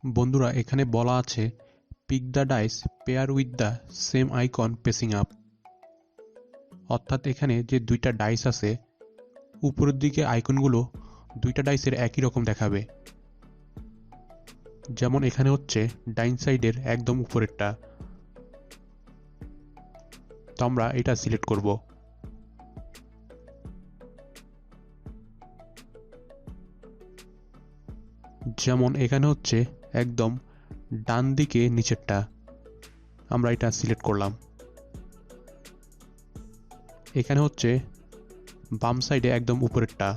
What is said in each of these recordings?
বন্ধুরা এখানে বলা আছে pick the dice pair with the same icon pacing up, অর্থাৎ এখানে যে দুইটা ডাইস আছে উপরের দিকে আইকনগুলো দুইটা ডাইসের একই রকম দেখাবে। যেমন এখানে হচ্ছে ডাইন সাইডের একদম উপরেরটা, তো আমরা এটা সিলেক্ট করব। যেমন এখানে হচ্ছে একদম ডান দিকে নিচেরটা, আমরা এটা সিলেক্ট করলাম। এখানে হচ্ছে বাম সাইডে একদম উপরেরটা।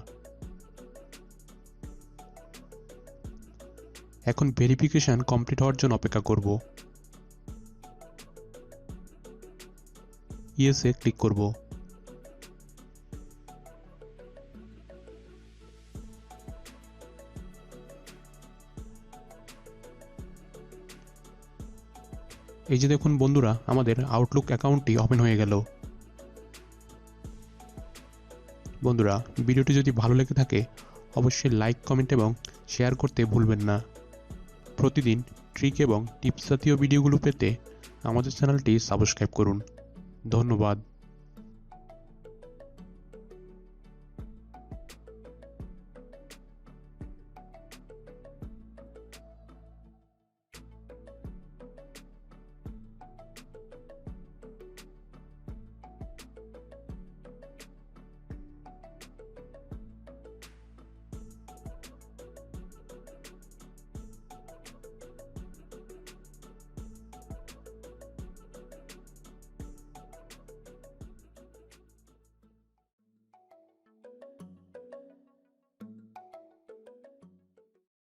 এখন ভেরিফিকেশন কমপ্লিট হওয়ার জন্য অপেক্ষা করব। ইয়েসে ক্লিক করব। এই যে দেখুন বন্ধুরা, আমাদের আউটলুক অ্যাকাউন্টটি ওপেন হয়ে গেল। বন্ধুরা ভিডিওটি যদি ভালো লেগে থাকে অবশ্যই লাইক, কমেন্ট এবং শেয়ার করতে ভুলবেন না। প্রতিদিন ট্রিক এবং টিপস জাতীয় ভিডিওগুলো পেতে আমাদের চ্যানেলটি সাবস্ক্রাইব করুন। ধন্যবাদ।